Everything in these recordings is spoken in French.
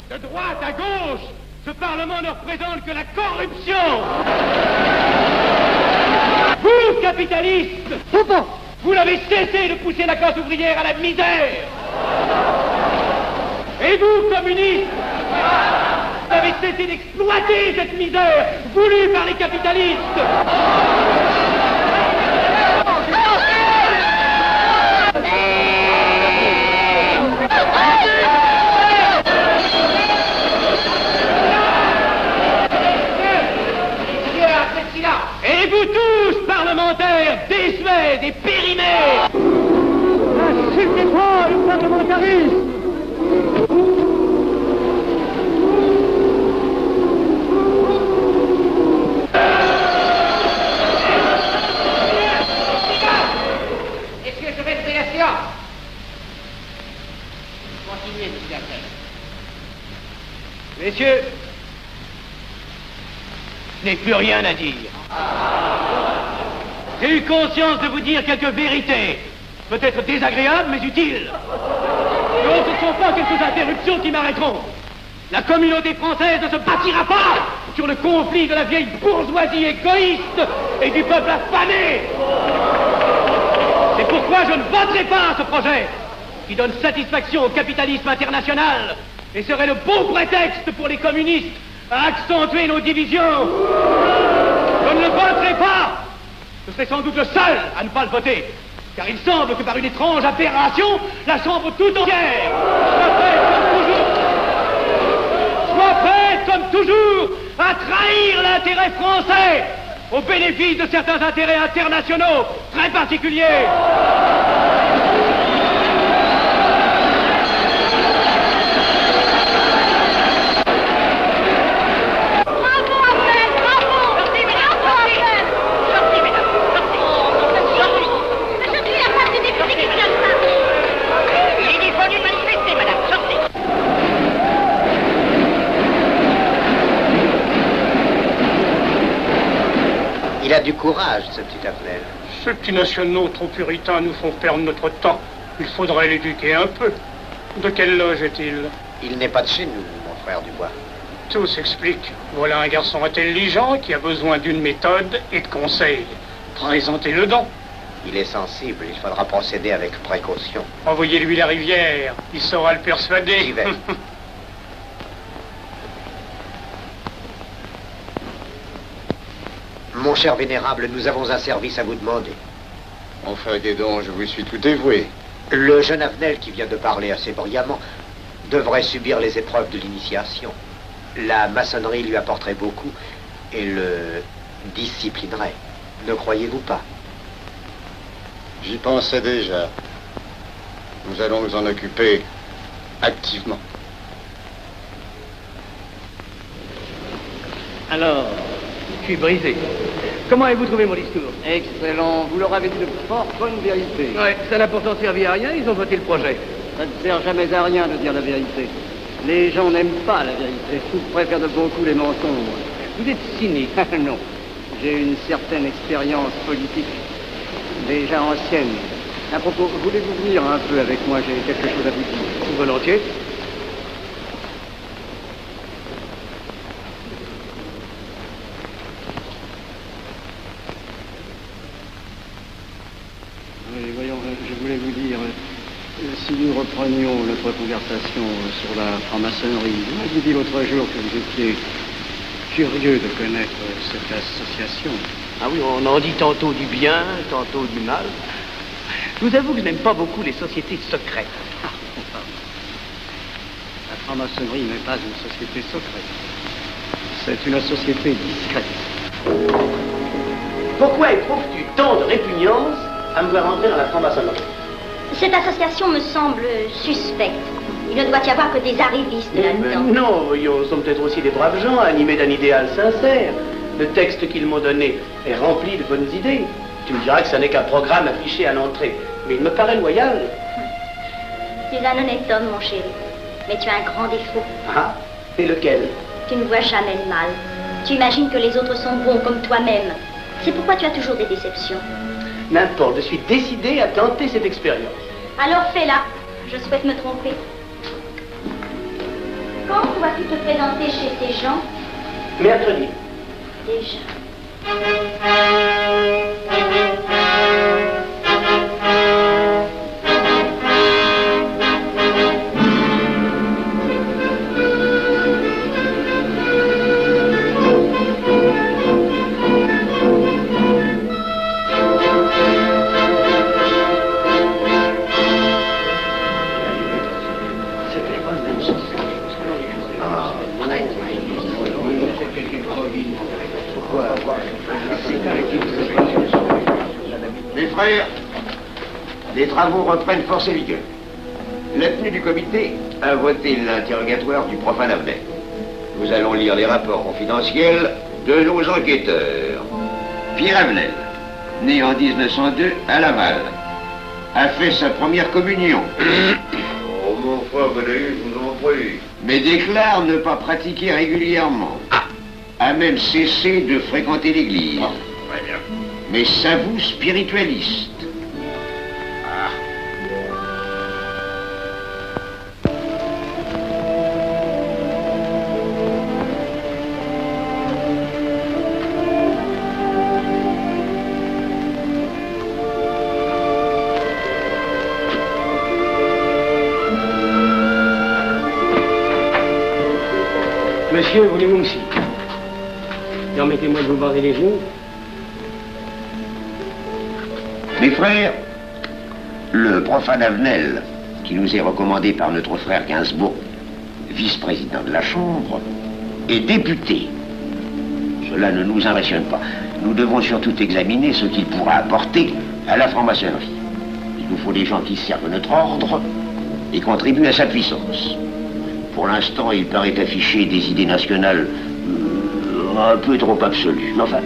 De droite à gauche, ce Parlement ne représente que la corruption. Vous, capitalistes, vous n'avez cessé de pousser la classe ouvrière à la misère. Et vous, communistes, vous avez cessé d'exploiter cette misère voulue par les capitalistes. Et vous tous, parlementaires, désuets et périmés, n'insultez pas le parlementarisme. Est-ce que je vais rester la séance? Continuez, monsieur Garcin. Messieurs, je n'ai plus rien à dire. J'ai eu conscience de vous dire quelques vérités, peut-être désagréables, mais utiles. Non, ce ne sont pas quelques interruptions qui m'arrêteront. La communauté française ne se bâtira pas sur le conflit de la vieille bourgeoisie égoïste et du peuple affamé. C'est pourquoi je ne voterai pas ce projet, qui donne satisfaction au capitalisme international et serait le bon prétexte pour les communistes à accentuer nos divisions. Je ne le voterai pas. Je serai sans doute le seul à ne pas le voter, car il semble que par une étrange aberration, la Chambre tout entière soit prête comme toujours à trahir l'intérêt français au bénéfice de certains intérêts internationaux très particuliers. Il a du courage, ce petit Afflel. Ces petits nationaux trop puritains nous font perdre notre temps. Il faudrait l'éduquer un peu. De quelle loge est-il? Il n'est pas de chez nous, mon frère Dubois. Tout s'explique. Voilà un garçon intelligent qui a besoin d'une méthode et de conseils. Présentez-le donc. Il est sensible, il faudra procéder avec précaution. Envoyez-lui la rivière, il saura le persuader. J'y vais. Mon cher vénérable, nous avons un service à vous demander. Enfin, dis donc, je vous suis tout dévoué. Le jeune Avenel qui vient de parler assez brillamment devrait subir les épreuves de l'initiation. La maçonnerie lui apporterait beaucoup et le disciplinerait. Ne croyez-vous pas? J'y pensais déjà. Nous allons nous en occuper activement. Alors, je suis brisé. Comment avez-vous trouvé mon discours? Excellent. Vous leur avez dit de fort bonne vérité. Ouais, ça n'a pourtant servi à rien, ils ont voté le projet. Ça ne sert jamais à rien de dire la vérité. Les gens n'aiment pas la vérité. Ils préfèrent de beaucoup les mensonges. Vous êtes cynique. Non. J'ai une certaine expérience politique, déjà ancienne. À propos, voulez-vous venir un peu avec moi? J'ai quelque chose à vous dire. Volontiers. Oui, voyons, je voulais vous dire, si nous reprenions notre conversation sur la franc-maçonnerie, vous m'aviez dit l'autre jour que vous étiez curieux de connaître cette association. Ah oui, on en dit tantôt du bien, tantôt du mal. Je vous avoue que je n'aime pas beaucoup les sociétés secrètes. La franc-maçonnerie n'est pas une société secrète. C'est une société discrète. Pourquoi éprouves-tu tant de répugnance à me voir entrer dans la franc-maçonnerie? Cette association me semble suspecte. Il ne doit y avoir que des arrivistes là-dedans. Non, voyons, sont peut-être aussi des braves gens animés d'un idéal sincère. Le texte qu'ils m'ont donné est rempli de bonnes idées. Tu me diras que ce n'est qu'un programme affiché à l'entrée. Mais il me paraît loyal. Tu es un honnête homme, mon chéri. Mais tu as un grand défaut. Ah, et lequel? Tu ne vois jamais le mal. Tu imagines que les autres sont bons comme toi-même. C'est pourquoi tu as toujours des déceptions. N'importe, je suis décidé à tenter cette expérience. Alors fais-la. Je souhaite me tromper. Quand pourras-tu te présenter chez ces gens? Mercredi. Déjà. Mes frères, les travaux reprennent force et vigueur. La tenue du comité a voté l'interrogatoire du profane Avenel. Nous allons lire les rapports confidentiels de nos enquêteurs. Pierre Avenel, né en 1902 à Laval, a fait sa première communion. Oh, mon frère Valérie, je vous en prie. Mais déclare ne pas pratiquer régulièrement. A même cessé de fréquenter l'église. Très bien. Mais s'avoue spiritualiste. Monsieur, voulez-vous aussi? Permettez-moi de vous barrer les genoux. Mes frères, le profane Avenel, qui nous est recommandé par notre frère Gainsbourg, vice-président de la Chambre, est député. Cela ne nous impressionne pas. Nous devons surtout examiner ce qu'il pourra apporter à la franc-maçonnerie. Il nous faut des gens qui servent notre ordre et contribuent à sa puissance. Pour l'instant, il paraît afficher des idées nationales un peu trop absolues. Mais enfin,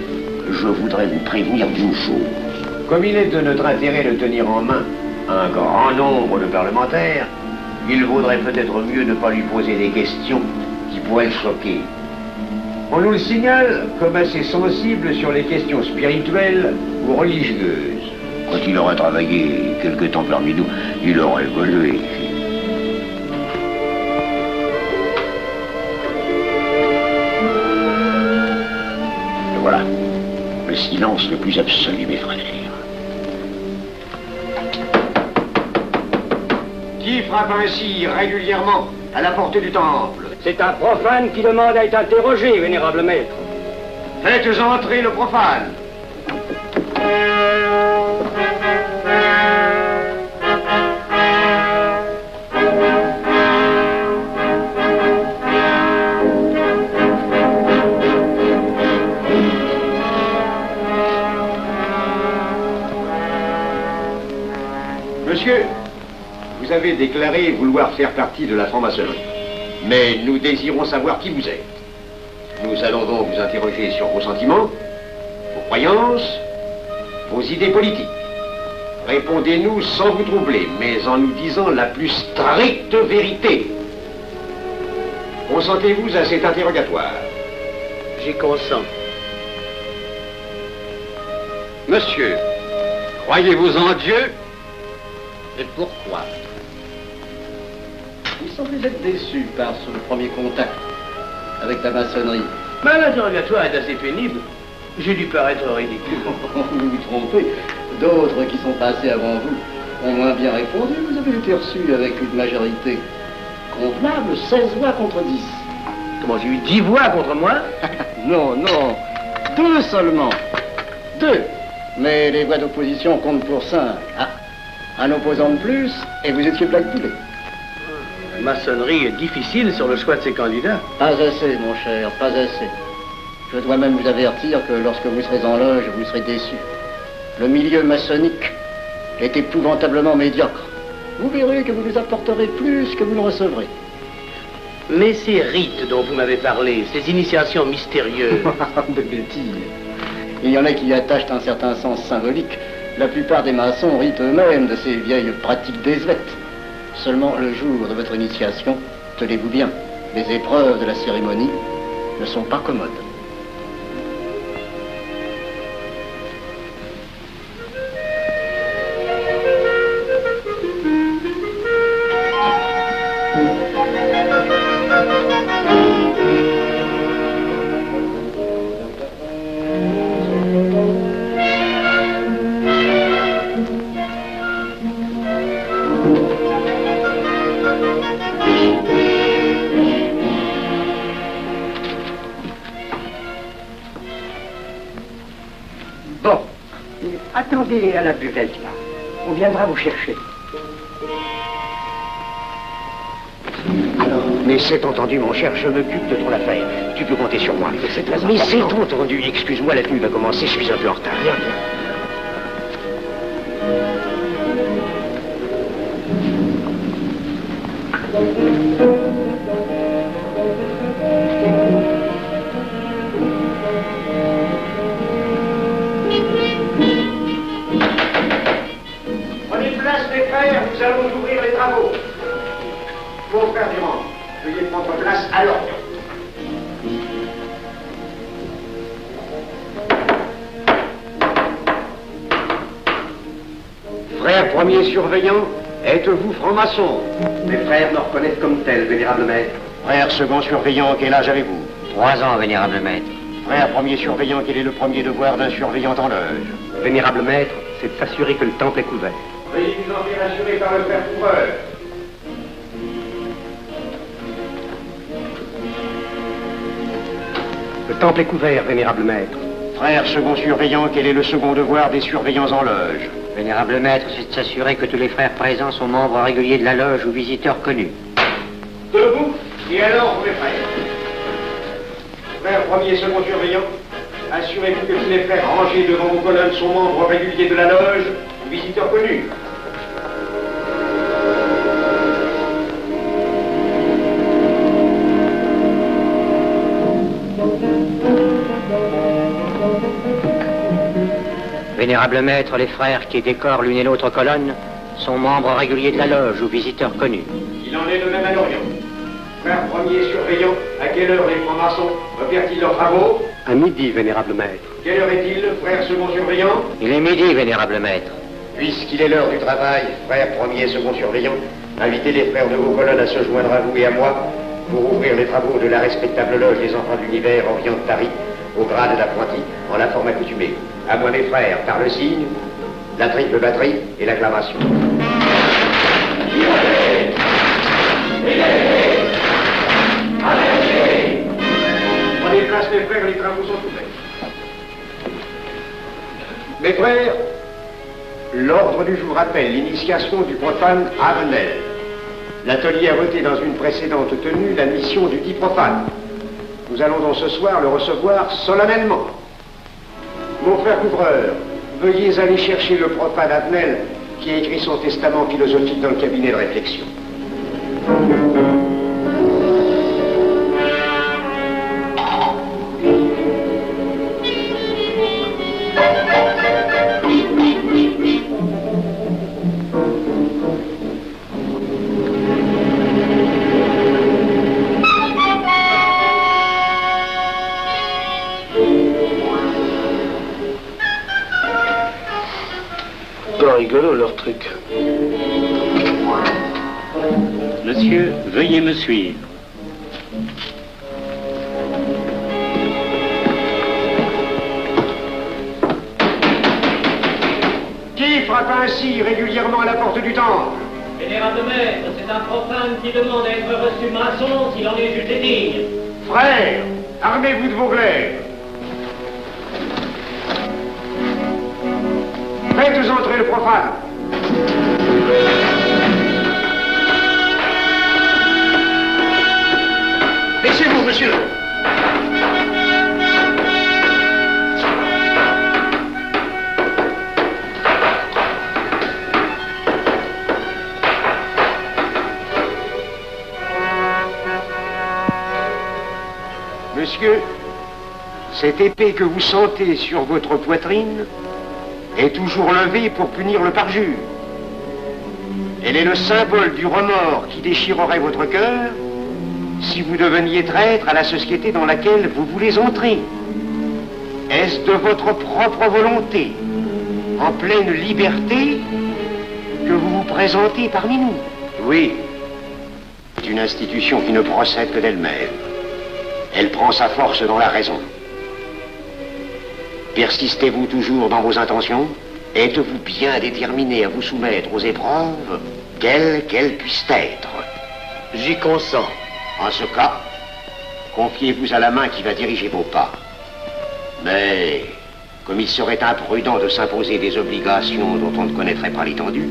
je voudrais vous prévenir d'une chose. Comme il est de notre intérêt de tenir en main un grand nombre de parlementaires, il vaudrait peut-être mieux ne pas lui poser des questions qui pourraient le choquer. On nous le signale comme assez sensible sur les questions spirituelles ou religieuses. Quand il aura travaillé quelque temps parmi nous, il aura évolué. le silence le plus absolu, mes frères. Qui frappe ainsi régulièrement à la porte du temple? C'est un profane qui demande à être interrogé, vénérable maître. Faites entrer le profane. Monsieur, vous avez déclaré vouloir faire partie de la franc-maçonnerie. Mais nous désirons savoir qui vous êtes. Nous allons donc vous interroger sur vos sentiments, vos croyances, vos idées politiques. Répondez-nous sans vous troubler, mais en nous disant la plus stricte vérité. Consentez-vous à cet interrogatoire? J'y consens. Monsieur, croyez-vous en Dieu? Et pourquoi? Il semblait être déçu par son premier contact avec la maçonnerie. Mais l'interrogatoire est assez pénible. J'ai dû paraître ridicule. Vous vous trompez. D'autres qui sont passés avant vous ont moins bien répondu. Vous avez été reçu avec une majorité convenable, 16 voix contre 10. Comment, j'ai eu 10 voix contre moi? Non, non. 2 seulement. 2. Mais les voix d'opposition comptent pour 5. Ah, un opposant de plus, et vous étiez blackboulé. La maçonnerie est difficile sur le choix de ses candidats. Pas assez, mon cher, pas assez. Je dois même vous avertir que lorsque vous serez en loge, vous serez déçu. Le milieu maçonnique est épouvantablement médiocre. Vous verrez que vous nous apporterez plus que vous ne recevrez. Mais ces rites dont vous m'avez parlé, ces initiations mystérieuses... De bêtises. Il y en a qui y attachent un certain sens symbolique. La plupart des maçons rient eux-mêmes de ces vieilles pratiques désuètes. Seulement le jour de votre initiation, tenez-vous bien, les épreuves de la cérémonie ne sont pas commodes. Attendez à la buvette, là. On viendra vous chercher. Alors, mais c'est entendu, mon cher, je m'occupe de ton affaire. Tu peux compter sur moi. C'est très important. Mais c'est entendu. Excuse-moi, la tenue va commencer, je suis un peu en retard. Viens, viens. Nous allons ouvrir les travaux. Mon frère Durand, veuillez prendre place à l'ordre. Frère premier surveillant, êtes-vous franc-maçon? Mes frères me reconnaissent comme tel, vénérable maître. Frère second surveillant, quel âge avez-vous? 3 ans, vénérable maître. Frère premier surveillant, quel est le premier devoir d'un surveillant en loge? Vénérable maître, c'est de s'assurer que le temple est couvert. Veuillez vous en faire assurer par le frère couvreur. Le temple est couvert, vénérable maître. Frère second surveillant, quel est le second devoir des surveillants en loge? Vénérable maître, c'est de s'assurer que tous les frères présents sont membres réguliers de la loge ou visiteurs connus. Debout, et alors, mes frères. Frère premier et second surveillant, assurez-vous que tous les frères rangés devant vos colonnes sont membres réguliers de la loge ou visiteurs connus. Vénérable maître, les frères qui décorent l'une et l'autre colonne sont membres réguliers de la loge ou visiteurs connus. Il en est de même à l'Orient. Frère premier surveillant, à quelle heure les francs-maçons opèrent-ils leurs travaux? À midi, vénérable maître. Quelle heure est-il, frère second surveillant? Il est midi, vénérable maître. Puisqu'il est l'heure du travail, frère premier et second surveillant, invitez les frères de vos colonnes à se joindre à vous et à moi pour ouvrir les travaux de la respectable loge des enfants de l'univers Orient de Paris, au grade d'apprenti, en la forme accoutumée. À moi, mes frères, par le signe, la triple batterie et l'acclamation. Prenez place, mes frères, les travaux sont ouverts. Mes frères, l'ordre du jour appelle l'initiation du profane Avenel. L'atelier a voté dans une précédente tenue la mission du dit profane. Nous allons donc ce soir le recevoir solennellement. Mon frère couvreur, veuillez aller chercher le profane Avenel qui a écrit son testament philosophique dans le cabinet de réflexion. Rigolo leur truc. Monsieur, veuillez me suivre. Qui frappe ainsi régulièrement à la porte du temple? Vénérable maître, c'est un profane qui demande à être reçu maçon s'il en est jugé digne. Frères, armez-vous de vos glaives. Faites entrer le profane. Laissez-vous, monsieur. Monsieur, cette épée que vous sentez sur votre poitrine est toujours levée pour punir le parjure. Elle est le symbole du remords qui déchirerait votre cœur si vous deveniez traître à la société dans laquelle vous voulez entrer. Est-ce de votre propre volonté, en pleine liberté, que vous vous présentez parmi nous? Oui, c'est une institution qui ne procède que d'elle-même. Elle prend sa force dans la raison. Persistez-vous toujours dans vos intentions? Êtes-vous bien déterminé à vous soumettre aux épreuves, quelles qu'elles puissent être? J'y consens. En ce cas, confiez-vous à la main qui va diriger vos pas. Mais, comme il serait imprudent de s'imposer des obligations dont on ne connaîtrait pas l'étendue,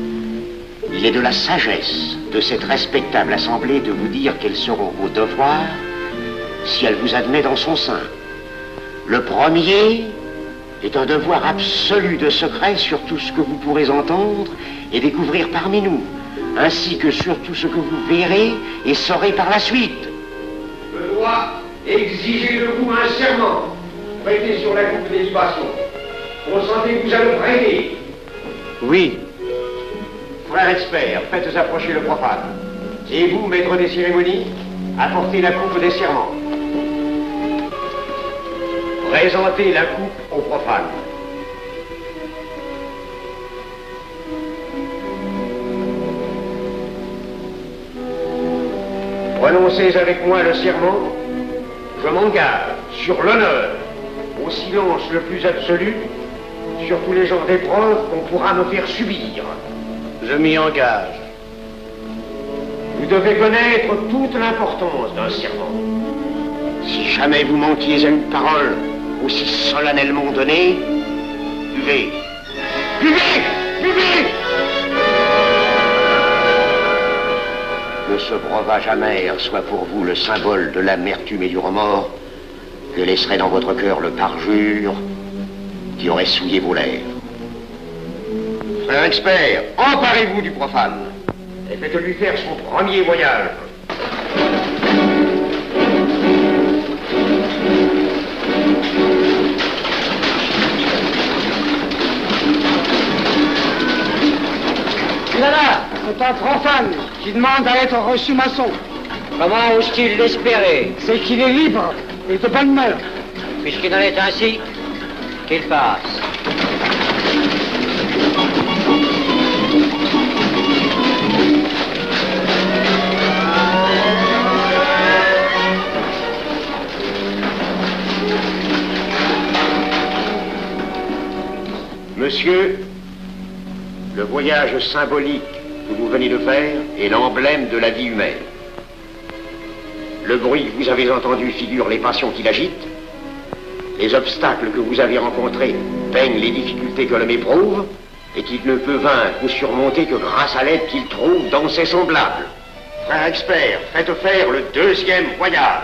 il est de la sagesse de cette respectable assemblée de vous dire quels seront vos devoirs si elle vous admet dans son sein. Le premier est un devoir absolu de secret sur tout ce que vous pourrez entendre et découvrir parmi nous, ainsi que sur tout ce que vous verrez et saurez par la suite. Je dois exiger de vous un serment prêté sur la coupe des libations. Consentez-vous à le prêter? Oui. Frère expert, faites approcher le profane. Et vous, maître des cérémonies, apportez la coupe des serments. Présentez la coupe au profane. Prononcez avec moi le serment. Je m'engage sur l'honneur, au silence le plus absolu, sur tous les genres d'épreuves qu'on pourra me faire subir. Je m'y engage. Vous devez connaître toute l'importance d'un serment. Si jamais vous manquiez à une parole aussi solennellement donnée, buvez. Buvez! Buvez! Que ce breuvage amer soit pour vous le symbole de l'amertume et du remords que laisserait dans votre cœur le parjure qui aurait souillé vos lèvres. Frère expert, emparez-vous du profane et faites-lui faire son premier voyage. Là, c'est un profane qui demande à être reçu maçon. Comment ose-t-il l'espérer? C'est qu'il est libre et de bonne mœurs. Puisqu'il en est ainsi, qu'il passe. Monsieur, le voyage symbolique que vous venez de faire est l'emblème de la vie humaine. Le bruit que vous avez entendu figure les passions qui l'agitent. Les obstacles que vous avez rencontrés peignent les difficultés que l'homme éprouve et qu'il ne peut vaincre ou surmonter que grâce à l'aide qu'il trouve dans ses semblables. Frère expert, faites faire le deuxième voyage.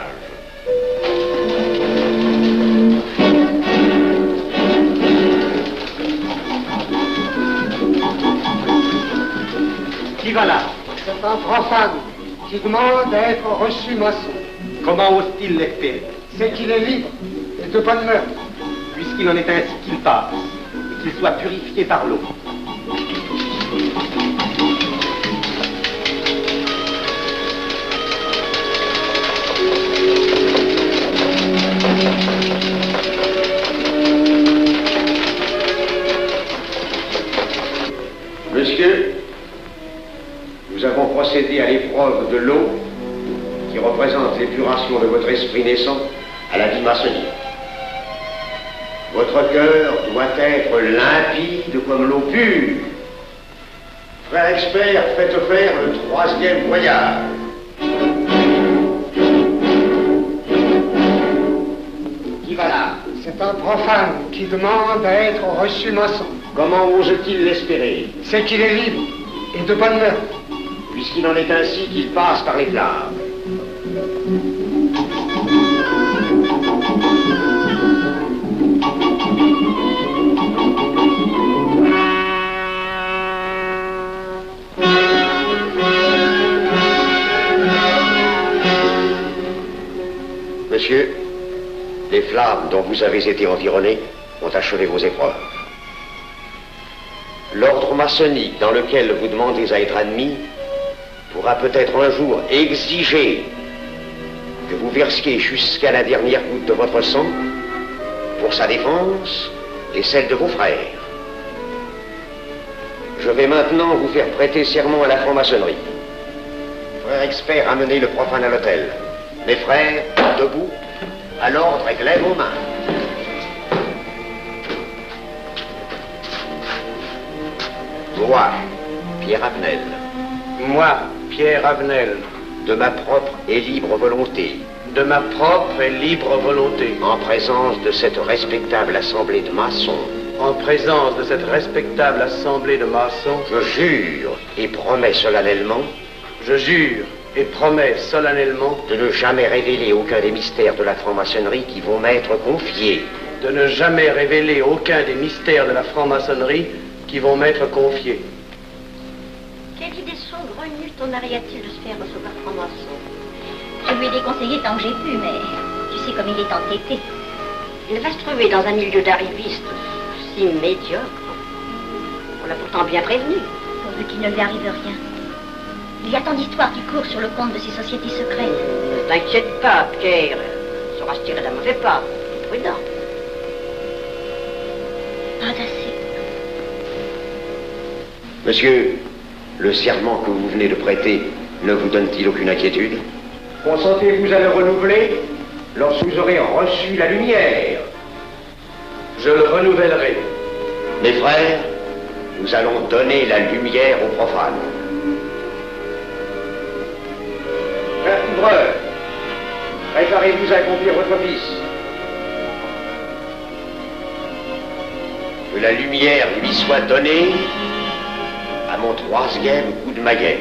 Qui va là? C'est un profane qui demande d'être reçu maçon. Comment ose-t-il l'espérer? C'est qu'il est libre et de bonne mœurs. Puisqu'il en est ainsi qu'il passe, et qu'il soit purifié par l'eau. Monsieur, nous avons procédé à l'épreuve de l'eau qui représente l'épuration de votre esprit naissant à la vie maçonnique. Votre cœur doit être limpide comme l'eau pure. Frère expert, faites faire le troisième voyage. Qui va là? C'est un profane qui demande à être reçu maçon. Comment ose-t-il l'espérer? C'est qu'il est libre et de bonne mœurs. Puisqu'il en est ainsi qu'il passe par les flammes. Monsieur, les flammes dont vous avez été environné ont achevé vos épreuves. L'ordre maçonnique dans lequel vous demandez à être admis pourra peut-être un jour exiger que vous versiez jusqu'à la dernière goutte de votre sang pour sa défense et celle de vos frères. Je vais maintenant vous faire prêter serment à la franc-maçonnerie. Frère expert, amenez le profane à l'autel. Mes frères, debout, à l'ordre et lève vos mains. Moi, Pierre Avenel. Moi, Pierre Avenel. De ma propre et libre volonté. De ma propre et libre volonté. En présence de cette respectable assemblée de maçons. En présence de cette respectable assemblée de maçons. Je jure et promets solennellement. Je jure et promets solennellement. De ne jamais révéler aucun des mystères de la franc-maçonnerie qui vont m'être confiés. De ne jamais révéler aucun des mystères de la franc-maçonnerie qui vont m'être confiés. Quelle idée saugrenue ton mari a-t-il de se faire recevoir franc-maçon? Je lui ai déconseillé tant que j'ai pu, mais tu sais comme il est entêté. Il va se trouver dans un milieu d'arrivistes si médiocre. On l'a pourtant bien prévenu. Pourvu qu'il ne lui arrive rien. Il y a tant d'histoires qui courent sur le compte de ces sociétés secrètes. Ne t'inquiète pas, Pierre. Il saura se tirer d'un mauvais pas. Prudent. Pas assez. Monsieur, le serment que vous venez de prêter ne vous donne-t-il aucune inquiétude? Consentez-vous à le renouveler lorsque vous aurez reçu la lumière? Je le renouvellerai. Mes frères, nous allons donner la lumière aux profanes. Frère couvreur, préparez-vous à accomplir votre office. Que la lumière lui soit donnée à mon troisième coup de maguet.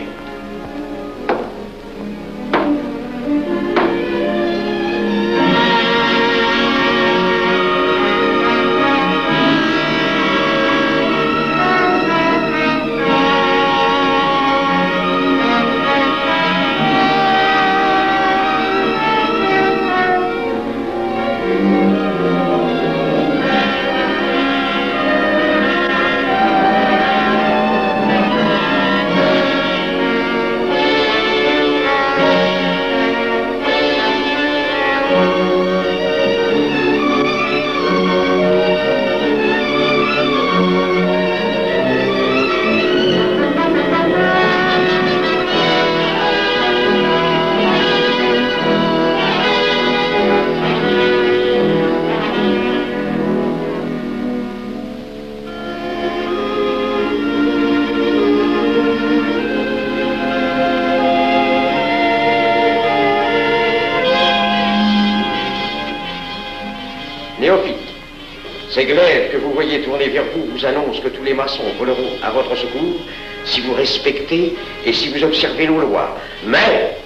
Ces glaives que vous voyez tourner vers vous vous annoncent que tous les maçons voleront à votre secours si vous respectez et si vous observez nos lois. Mais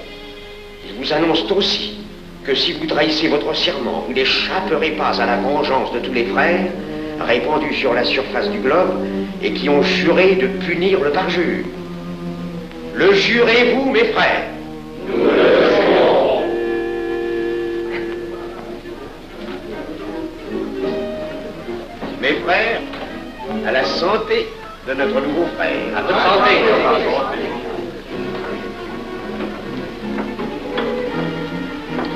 ils vous annoncent aussi que si vous trahissez votre serment, vous n'échapperez pas à la vengeance de tous les frères répandus sur la surface du globe et qui ont juré de punir le parjure. Le jurez-vous, mes frères? Nous le jurons. Mes frères, à la santé de notre nouveau frère. À votre santé.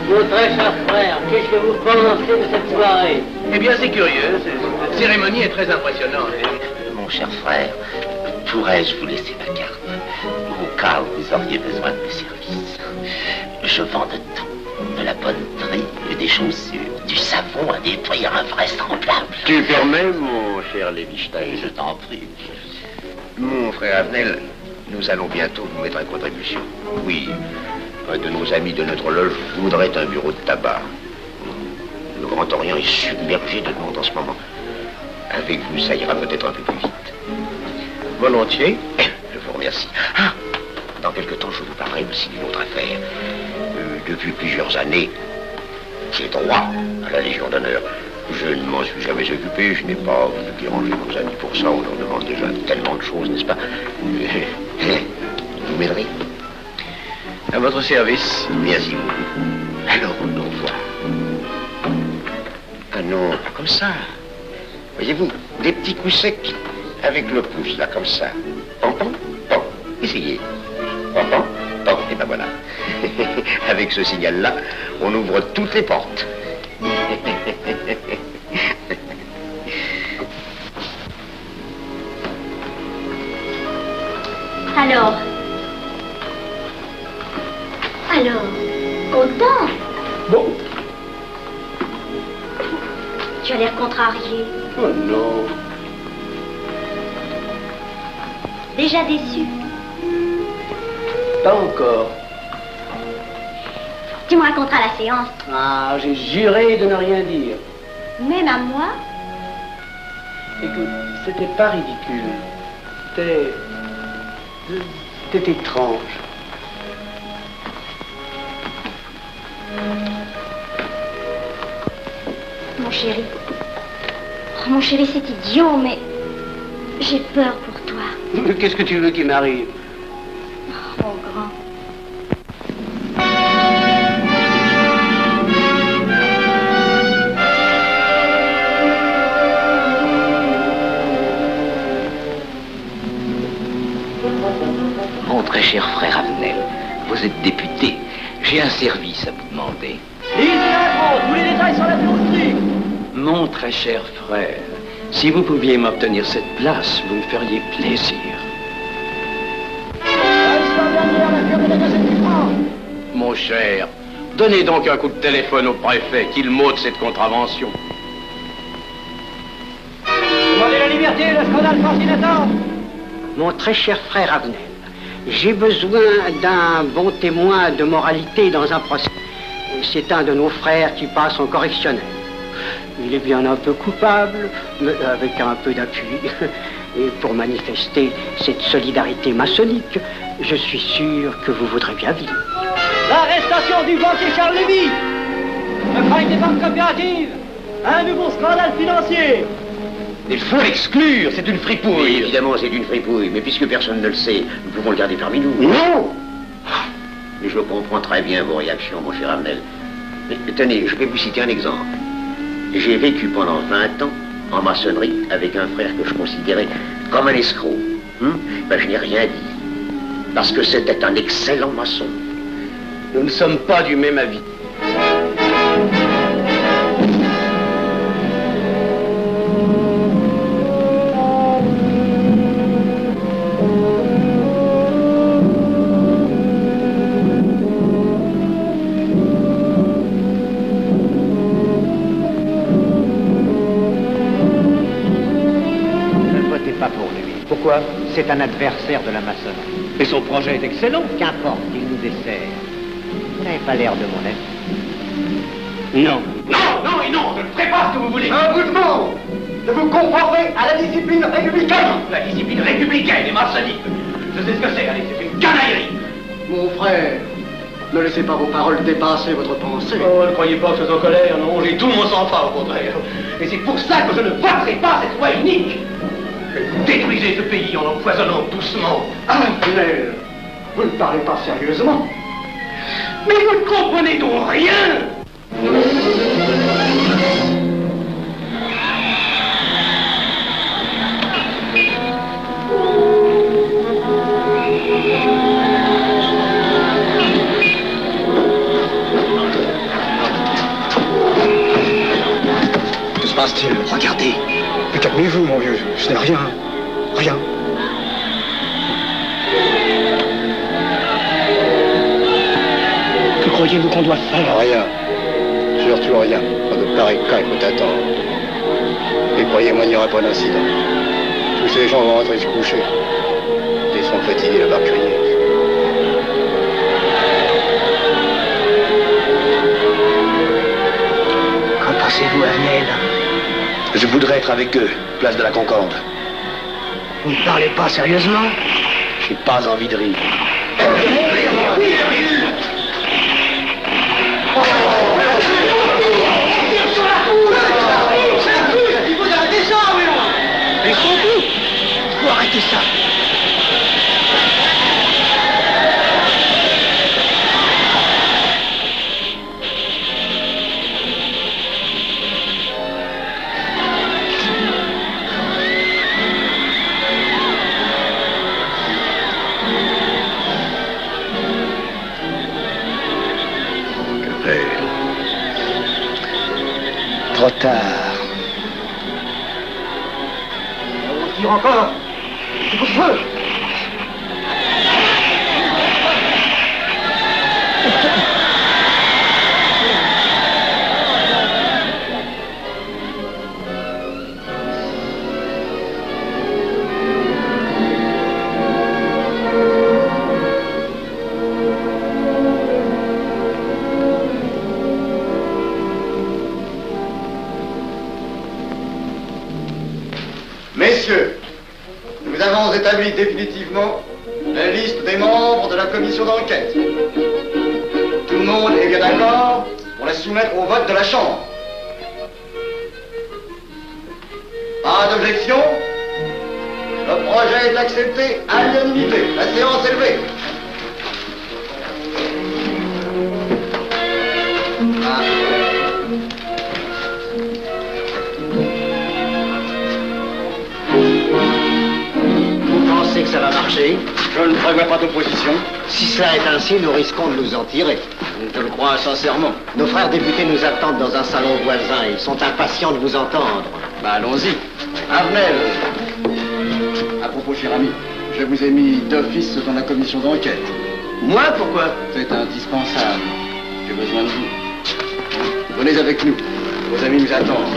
Mon très cher frère, qu'est-ce que vous pensez de cette soirée? Eh bien, c'est curieux. Cette cérémonie est très impressionnante. Mon cher frère, pourrais-je vous laisser ma carte au cas où vous auriez besoin de mes services? Je vends de tout, de la bonneterie, des chaussures, du savon à des prix invraisemblables. Tu permets, mon cher Lévi-Stein? Je t'en prie. Mon frère Avenel, nous allons bientôt vous mettre à contribution. Oui, un de nos amis de notre loge voudrait un bureau de tabac. Le Grand Orient est submergé de monde en ce moment. Avec vous, ça ira peut-être un peu plus vite. Volontiers. Je vous remercie. Ah, dans quelque temps, je vous parlerai aussi d'une autre affaire. Depuis plusieurs années, j'ai droit à la Légion d'honneur. Je ne m'en suis jamais occupé, je n'ai pas voulu déranger nos amis pour ça. On leur demande déjà tellement de choses, n'est-ce pas? Vous m'aiderez? À votre service. Merci beaucoup. Alors, au revoir. Ah non, pas comme ça. Voyez-vous, des petits coups secs avec le pouce, là, comme ça. Pom, pom, pom. Essayez. Pom, pom, pom. Et ben voilà. Avec ce signal-là, on ouvre toutes les portes. Alors, content? Bon. Tu as l'air contrarié. Oh non. Déjà déçu? Pas encore. Tu me raconteras la séance. Ah, j'ai juré de ne rien dire. Même à moi? Écoute, c'était pas ridicule. C'était étrange. Mon chéri. Oh, mon chéri, c'est idiot, mais j'ai peur pour toi. Qu'est-ce que tu veux qu'il m'arrive? Oh, mon grand. Mon très cher frère Avenel, vous êtes député. J'ai un service à vous demander. Lisez la tous les détails sont la plus. Mon très cher frère, si vous pouviez m'obtenir cette place, vous me feriez plaisir. Mon cher, donnez donc un coup de téléphone au préfet, qu'il m'ôte cette contravention. Demandez la liberté, le scandale fascinateur. Mon très cher frère Avenel, j'ai besoin d'un bon témoin de moralité dans un procès. C'est un de nos frères qui passe en correctionnel. Il est bien un peu coupable, mais avec un peu d'appui. Et pour manifester cette solidarité maçonnique, je suis sûr que vous voudrez bien vivre. L'arrestation du banquier Charles Lévy. Le crime des banques coopératives. Un nouveau scandale financier. Il faut l'exclure, c'est une fripouille. Oui, évidemment, c'est une fripouille, mais puisque personne ne le sait, nous pouvons le garder parmi nous. Non! Mais je comprends très bien vos réactions, mon cher Avenel. Mais tenez, je vais vous citer un exemple. J'ai vécu pendant 20 ans en maçonnerie avec un frère que je considérais comme un escroc. Ben, je n'ai rien dit, parce que c'était un excellent maçon. Nous ne sommes pas du même avis. Pourquoi? C'est un adversaire de la maçonnerie. Et son projet est excellent. Qu'importe, il nous dessert. Vous n'avez pas l'air de mon ami. Non. Non, non et non, je ne ferai pas ce que vous voulez. Un mouvement! de vous conformer à la discipline républicaine. La discipline républicaine est maçonnique. Je sais ce que c'est, allez, c'est une canaillerie. Mon frère, ne laissez pas vos paroles dépasser votre pensée. Oh, ne croyez pas que je suis en colère, non, j'ai tout mon sang-froid au contraire. Et c'est pour ça que je ne voterai pas cette loi unique. Vous détruisez ce pays en l'empoisonnant doucement. Mais vous ne parlez pas sérieusement. Mais vous ne comprenez donc rien. Que se passe-t-il? Regardez. Mais calmez-vous, mon vieux. Ce n'est rien. Rien. Que croyez-vous qu'on doit faire? Rien. Surtout rien. Pas de pareil cas, il faut attendre. Et croyez-moi, il n'y aura pas d'incident. Tous ces gens vont rentrer se coucher. Ils sont fatigués d'avoir crié. Qu'en pensez-vous, Arnel? Je voudrais être avec eux, place de la Concorde. Vous ne parlez pas sérieusement? J'ai pas envie de rire. Il faut arrêter ça, oui! Mais surtout, il faut arrêter ça. Trop tard. On tire encore. C'est pour feu. Messieurs, nous avons établi définitivement la liste des membres de la commission d'enquête. Tout le monde est bien d'accord pour la soumettre au vote de la Chambre. Pas d'objection? Le projet est accepté à l'unanimité. La séance est levée. Que ça va marcher? Je ne prévois pas d'opposition. Si cela est ainsi, nous risquons de nous en tirer. Je le crois sincèrement. Nos frères députés nous attendent dans un salon voisin. Ils sont impatients de vous entendre. Bah allons-y. Arnel. À propos, cher ami, je vous ai mis d'office dans la commission d'enquête. Moi, pourquoi? C'est indispensable. J'ai besoin de vous. Venez avec nous. Vos amis nous attendent.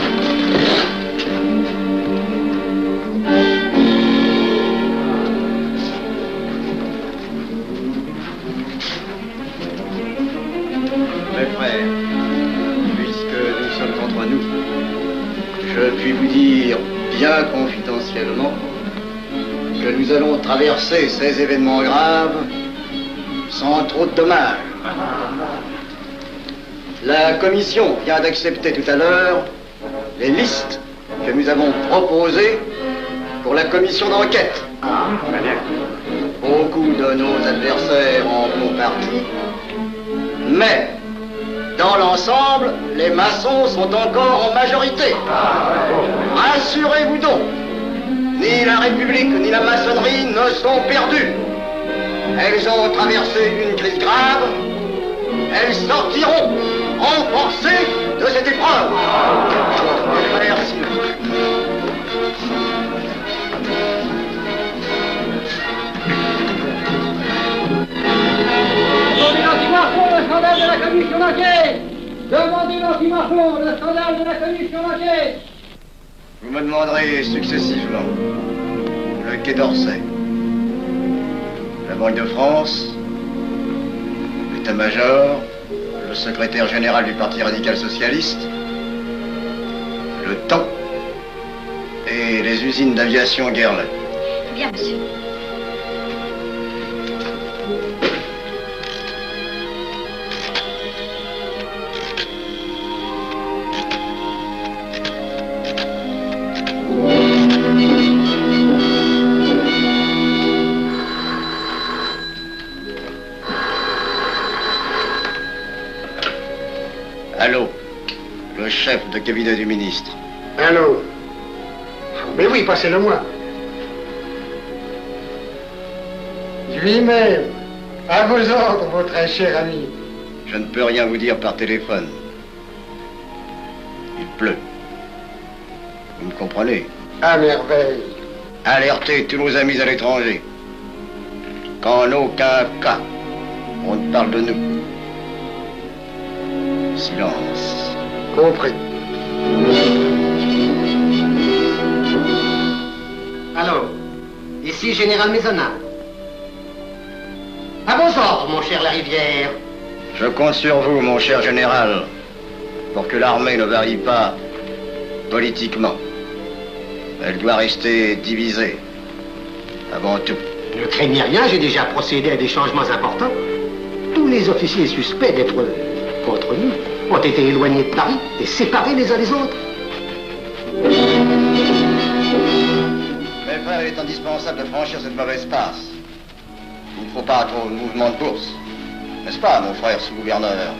Mes frères, puisque nous sommes entre nous, je puis vous dire bien confidentiellement que nous allons traverser ces événements graves sans trop de dommages. La commission vient d'accepter tout à l'heure les listes que nous avons proposées pour la commission d'enquête. Beaucoup de nos adversaires en font partie, mais dans l'ensemble, les maçons sont encore en majorité. Rassurez-vous donc, ni la République ni la maçonnerie ne sont perdues. Elles ont traversé une crise grave. Elles sortiront renforcées de cette épreuve. Merci. Demandez l'anti-Marfond, le scandale de la commission d'enquête. Demandez l'anti-Marfond, le scandale de la commission d'enquête. Vous me demanderez successivement le Quai d'Orsay, la Banque de France, l'état-major, le secrétaire général du Parti radical socialiste, le temps et les usines d'aviation Guerlain. Bien, monsieur. Allô, le chef de cabinet du ministre. Allô? Mais oui, passez-le moi. Lui-même, à vos ordres, mon très cher ami. Je ne peux rien vous dire par téléphone. Il pleut. Vous me comprenez? À merveille. Alertez tous nos amis à l'étranger. Qu'en aucun cas, on ne parle de nous. Silence. Compris. Allô, ici Général Maisonnat. À vos ordres, mon cher Larivière. Je compte sur vous, mon cher général, pour que l'armée ne varie pas politiquement. Elle doit rester divisée, avant tout. Ne craignez rien, j'ai déjà procédé à des changements importants. Tous les officiers suspects d'être contre nous ont été éloignés de Paris et séparés les uns des autres. Mes frères, il est indispensable de franchir cette mauvaise passe. Il ne faut pas trop de mouvement de bourse. N'est-ce pas, mon frère sous-gouverneur?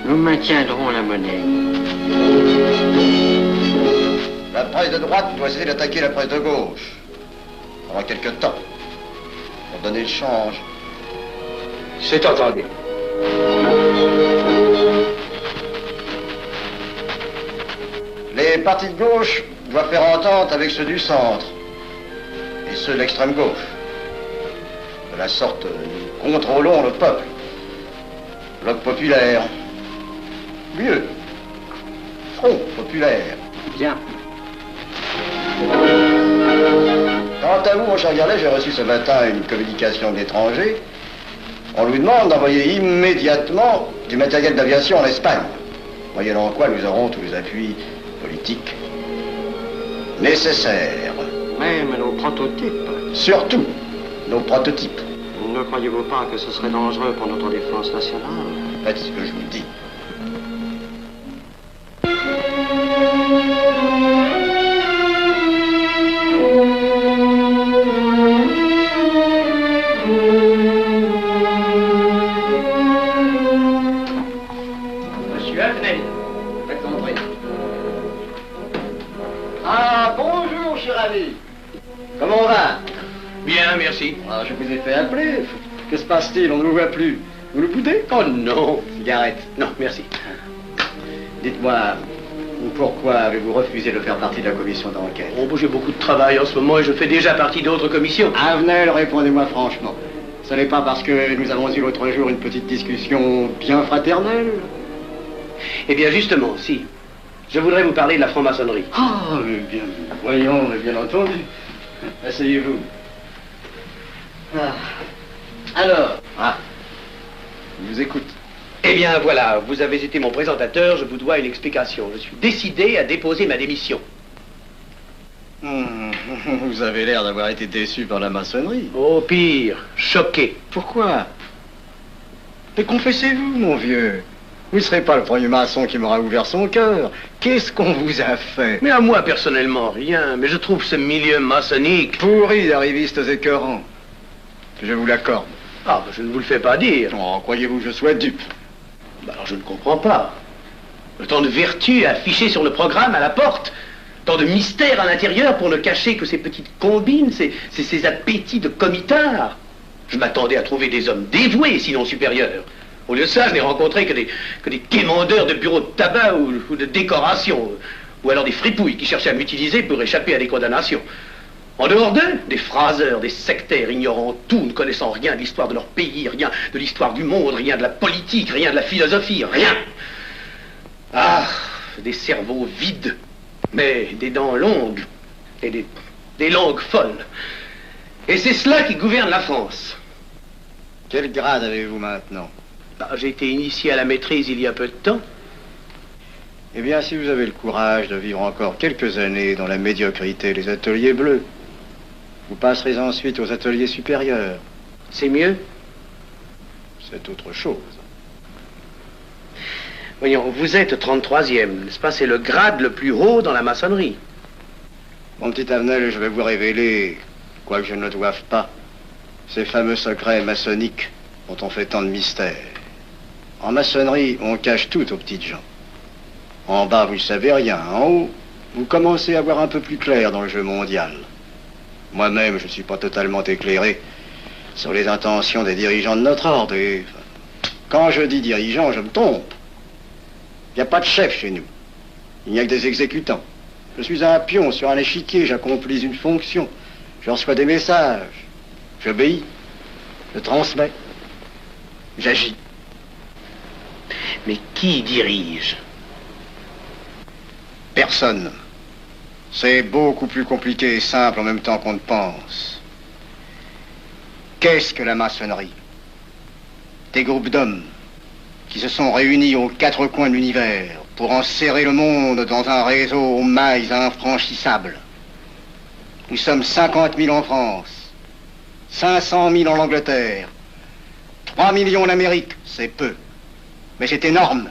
Nous maintiendrons la monnaie. La presse de droite doit essayer d'attaquer la presse de gauche. Pendant quelque temps. Pour donner le change. C'est entendu. Les partis de gauche doivent faire entente avec ceux du centre. Et ceux de l'extrême gauche. De la sorte, nous contrôlons le peuple. Bloc populaire. Mieux. Front populaire. Bien. Quant à vous, mon cher Garlet, j'ai reçu ce matin une communication de l'étranger. On nous demande d'envoyer immédiatement du matériel d'aviation en Espagne. Moyennant quoi nous aurons tous les appuis politiques nécessaires. Même nos prototypes. Surtout nos prototypes. Ne croyez-vous pas que ce serait dangereux pour notre défense nationale? Faites ce que je vous dis. Monsieur Avenel, Faites entrer. Ah, bonjour, cher ami. Comment on va? Bien, merci. Ah, je vous ai fait appeler. Que se passe-t-il? On ne vous voit plus. Vous le boudez? Oh non. Cigarette. Non, merci. Dites-moi, pourquoi avez-vous refusé de faire partie de la commission d'enquête? Oh, j'ai beaucoup de travail en ce moment et je fais déjà partie d'autres commissions. Avenel, répondez-moi franchement. Ce n'est pas parce que nous avons eu l'autre jour une petite discussion bien fraternelle? Eh bien, justement, si. Je voudrais vous parler de la franc-maçonnerie. Ah, mais bien, voyons, mais bien entendu. Asseyez-vous. Alors? Ah, je vous écoute. Eh bien, voilà, vous avez été mon présentateur, je vous dois une explication. Je suis décidé à déposer ma démission. Vous avez l'air d'avoir été déçu par la maçonnerie. Oh, pire, choqué. Pourquoi? Mais confessez-vous, mon vieux. Vous ne serez pas le premier maçon qui m'aura ouvert son cœur. Qu'est-ce qu'on vous a fait? Mais à moi, personnellement, rien. Mais je trouve ce milieu maçonnique... pourri d'arrivistes écœurants. Je vous l'accorde. Ah, je ne vous le fais pas dire. Oh, croyez-vous que je sois dupe? Alors, je ne comprends pas. Tant de vertus affichées sur le programme à la porte. Tant de mystères à l'intérieur pour ne cacher que ces petites combines, ces appétits de comitards. Je m'attendais à trouver des hommes dévoués, sinon supérieurs. Au lieu de ça, je n'ai rencontré que des quémandeurs de bureaux de tabac ou de décoration, ou alors des fripouilles qui cherchaient à m'utiliser pour échapper à des condamnations. En dehors d'eux, des phraseurs, des sectaires, ignorant tout, ne connaissant rien de l'histoire de leur pays, rien de l'histoire du monde, rien de la politique, rien de la philosophie, rien. Ah, des cerveaux vides, mais des dents longues, et des langues folles. Et c'est cela qui gouverne la France. Quel grade avez-vous maintenant? J'ai été initié à la maîtrise il y a peu de temps. Eh bien, si vous avez le courage de vivre encore quelques années dans la médiocrité des ateliers bleus, vous passerez ensuite aux ateliers supérieurs. C'est mieux? C'est autre chose. Voyons, vous êtes 33e, n'est-ce pas? C'est le grade le plus haut dans la maçonnerie. Mon petit Avenel, je vais vous révéler, quoique je ne le doive pas, ces fameux secrets maçonniques dont on fait tant de mystères. En maçonnerie, on cache tout aux petites gens. En bas, vous ne savez rien. En haut, vous commencez à voir un peu plus clair dans le jeu mondial. Moi-même, je ne suis pas totalement éclairé sur les intentions des dirigeants de notre ordre. Et quand je dis dirigeants, je me trompe. Il n'y a pas de chef chez nous. Il n'y a que des exécutants. Je suis un pion sur un échiquier, j'accomplis une fonction. Je reçois des messages. J'obéis. Je transmets. J'agis. Mais qui dirige? Personne. C'est beaucoup plus compliqué et simple en même temps qu'on ne pense. Qu'est-ce que la maçonnerie? Des groupes d'hommes qui se sont réunis aux quatre coins de l'univers pour enserrer le monde dans un réseau aux mailles infranchissables. Nous sommes 50 000 en France, 500 000 en Angleterre, 3 millions en Amérique, c'est peu. Mais c'est énorme,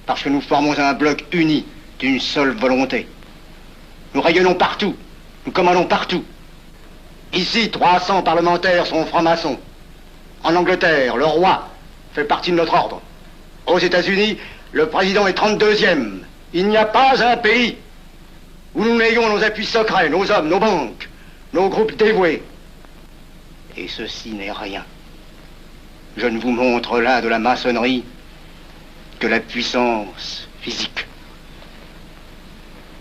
parce que nous formons un bloc uni d'une seule volonté. Nous rayonnons partout, nous commandons partout. Ici, 300 parlementaires sont francs-maçons. En Angleterre, le roi fait partie de notre ordre. Aux États-Unis, le président est 32e. Il n'y a pas un pays où nous n'ayons nos appuis secrets, nos hommes, nos banques, nos groupes dévoués. Et ceci n'est rien. Je ne vous montre là de la maçonnerie que la puissance physique.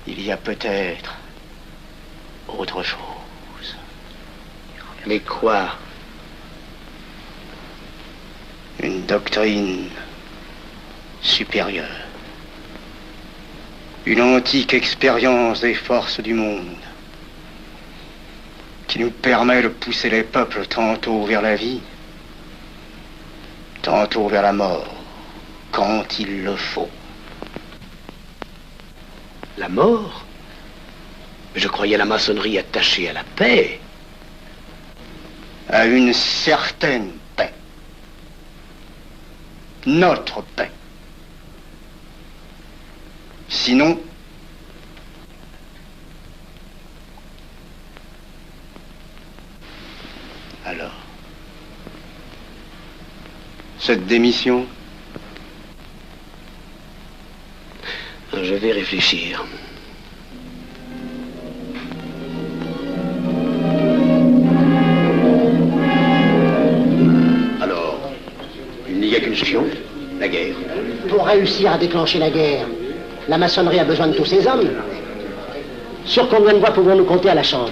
Il y a peut-être autre chose. Mais quoi? Une doctrine supérieure. Une antique expérience des forces du monde qui nous permet de pousser les peuples tantôt vers la vie, tantôt vers la mort, quand il le faut. La mort? Je croyais la maçonnerie attachée à la paix. À une certaine paix. Notre paix. Sinon, alors, cette démission? Je vais réfléchir. Alors, il n'y a qu'une solution, la guerre. Pour réussir à déclencher la guerre, la maçonnerie a besoin de tous ces hommes. Sur combien de voix pouvons-nous compter à la Chambre?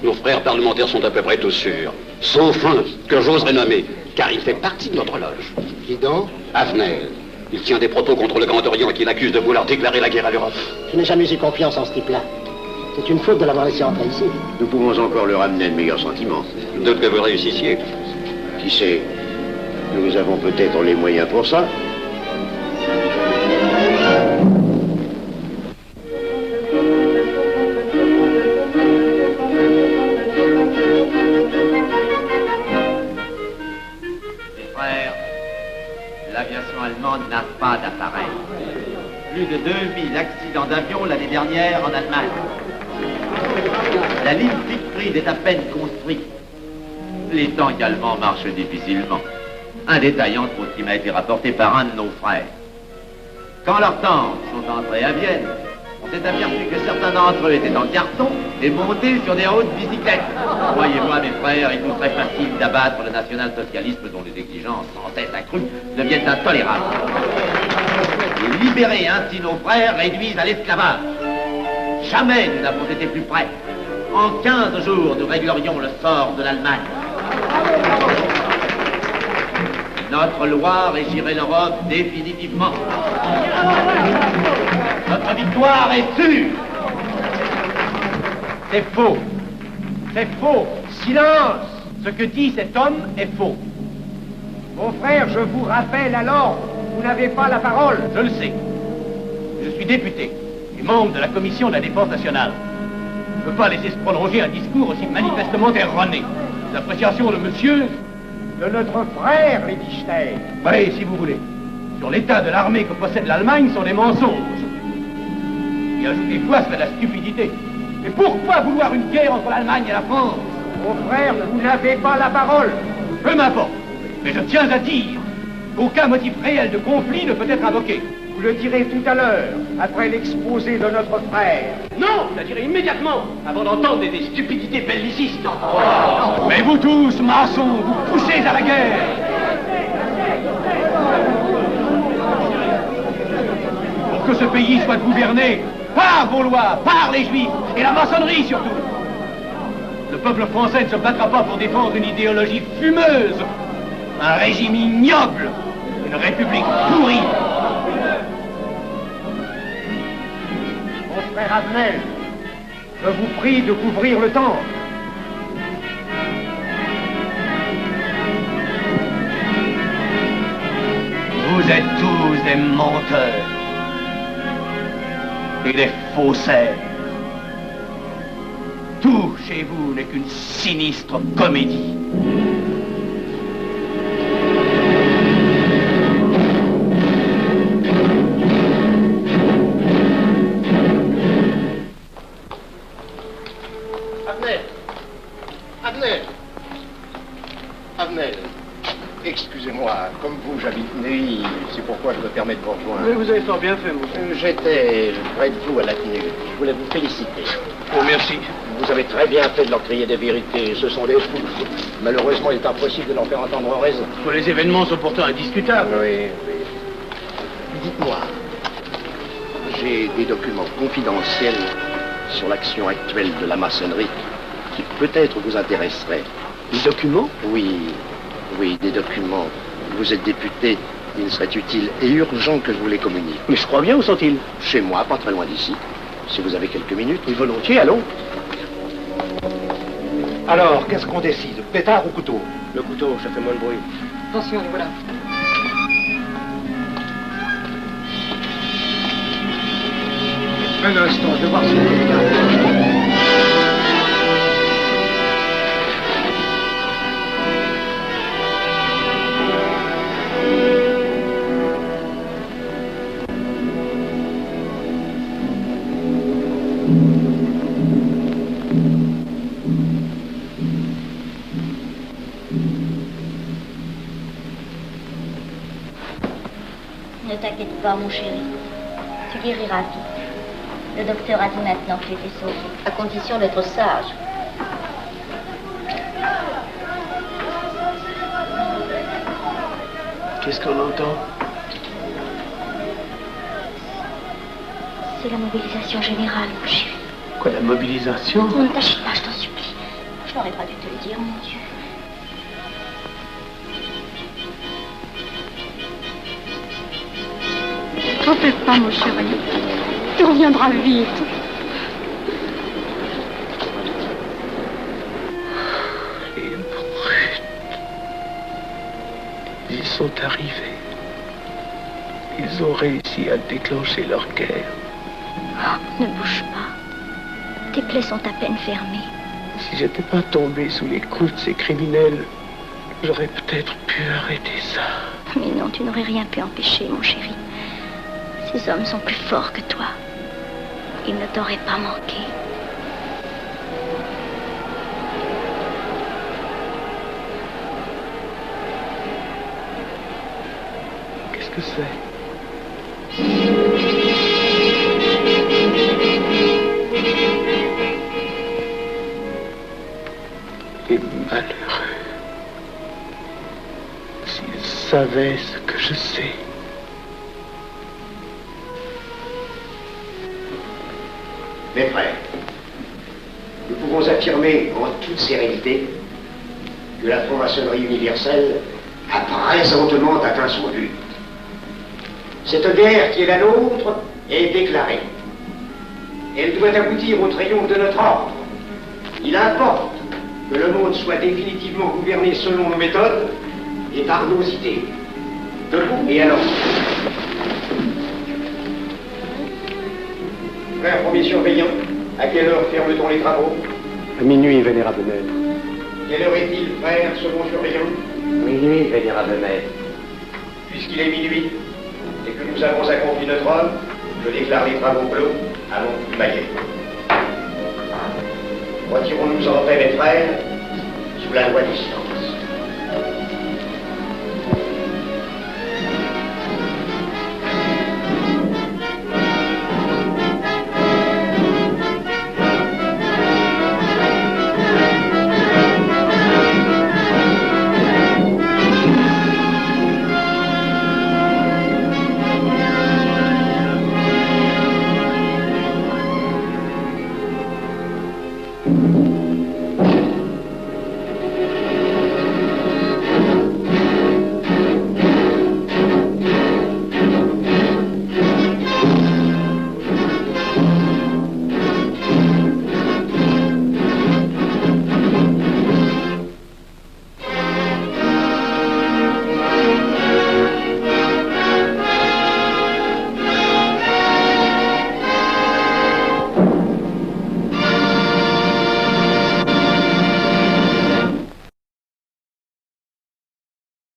Nos frères parlementaires sont à peu près tous sûrs. Sauf un, que j'oserais nommer, car il fait partie de notre loge. Qui donc? Avenel. Il tient des propos contre le Grand Orient qui l'accuse de vouloir déclarer la guerre à l'Europe. Je n'ai jamais eu confiance en ce type-là. C'est une faute de l'avoir laissé entrer ici. Nous pouvons encore leur amener de meilleurs sentiments. D'autres que vous réussissiez. Qui sait? Nous avons peut-être les moyens pour ça. L'aviation allemande n'a pas d'appareil. Plus de 2000 accidents d'avion l'année dernière en Allemagne. La ligne Siegfried est à peine construite. Les tanks allemands marchent difficilement. Un détail entre autres qui m'a été rapporté par un de nos frères. Quand leurs tanks sont entrés à Vienne, on s'est aperçu que certains d'entre eux étaient en carton et montés sur des hautes bicyclettes. Croyez-moi, mes frères, il nous serait facile d'abattre le national-socialisme dont les exigences sans cesse accrues deviennent intolérables. Et libérer ainsi nos frères réduisent à l'esclavage. Jamais nous n'avons été plus près. En 15 jours, nous réglerions le sort de l'Allemagne. Notre loi régirait l'Europe définitivement. Notre victoire est sûre. C'est faux. C'est faux. Silence. Ce que dit cet homme est faux. Mon frère, je vous rappelle alors, vous n'avez pas la parole. Je le sais. Je suis député et membre de la commission de la défense nationale. Je ne peux pas laisser se prolonger un discours aussi manifestement erroné. Les appréciations de monsieur... De notre frère, Liechtenstein. Oui, si vous voulez. Sur l'état de l'armée que possède l'Allemagne sont des mensonges. Et ajouter foi serait de la stupidité. Mais pourquoi vouloir une guerre entre l'Allemagne et la France? Mon frère, vous n'avez pas la parole. Peu m'importe. Mais je tiens à dire qu'aucun motif réel de conflit ne peut être invoqué. Vous le direz tout à l'heure, après l'exposé de notre frère. Non, je le dirai immédiatement, avant d'entendre des stupidités bellicistes. Mais vous tous, maçons, vous poussez à la guerre. Pour que ce pays soit gouverné par vos lois, par les Juifs, et la maçonnerie surtout. Le peuple français ne se battra pas pour défendre une idéologie fumeuse, un régime ignoble, une république pourrie. Mon frère Avenel, je vous prie de couvrir le temple. Vous êtes tous des menteurs et des faussaires. Tout chez vous n'est qu'une sinistre comédie. Avenel, excusez-moi, comme vous, j'habite Neuilly, c'est pourquoi je me permets de vous rejoindre. Mais vous avez fort bien fait, monsieur. J'étais près de vous à la tenue. Je voulais vous féliciter. Oh, merci. Vous avez très bien fait de leur crier des vérités. Ce sont des fous. Malheureusement, il est impossible de leur faire entendre raison. Les événements sont pourtant indiscutables. Oui, oui. Dites-moi, j'ai des documents confidentiels sur l'action actuelle de la maçonnerie qui peut-être vous intéresseraient. Des documents? Oui, oui, des documents. Vous êtes député, il serait utile et urgent que je vous les communique. Mais je crois bien, où sont-ils? Chez moi, pas très loin d'ici. Si vous avez quelques minutes. Et volontiers, allons. Alors, qu'est-ce qu'on décide? Pétard ou couteau? Le couteau, ça fait moins de bruit. Attention, les voilà. Un instant, je vais voir si vous regardez. Ne t'inquiète pas, mon chéri. Tu guériras vite. Le docteur a dit maintenant que tu étais sauvé, à condition d'être sage. Qu'est-ce qu'on entend? C'est la mobilisation générale, mon chéri. Quoi, la mobilisation? Ne t'agite pas, je t'en supplie. Je n'aurais pas dû te le dire, mon Dieu. T'en fais pas, mon chéri. Tu reviendras vite. Les brutes. Ils sont arrivés. Ils ont réussi à déclencher leur guerre. Oh, ne bouge pas. Tes plaies sont à peine fermées. Si j'étais pas tombé sous les coups de ces criminels, j'aurais peut-être pu arrêter ça. Mais non, tu n'aurais rien pu empêcher, mon chéri. Ces hommes sont plus forts que toi. Ils ne t'auraient pas manqué. Qu'est-ce que c'est? Les malheureux. S'ils savaient ce que je sais. Mes frères, nous pouvons affirmer en toute sérénité que la franc-maçonnerie universelle a présentement atteint son but. Cette guerre qui est la nôtre est déclarée. Elle doit aboutir au triomphe de notre ordre. Il importe que le monde soit définitivement gouverné selon nos méthodes et par nos idées. Debout et alors. premier surveillant, à quelle heure ferme-t-on les travaux? À minuit, vénérable maître. Quelle heure est-il, frère, second surveillant? Minuit, vénérable maître. Puisqu'il est minuit et que nous avons accompli notre œuvre, je déclare les travaux clos à mon maillet. Retirons-nous en paix, mes frères, sous la loi du silence.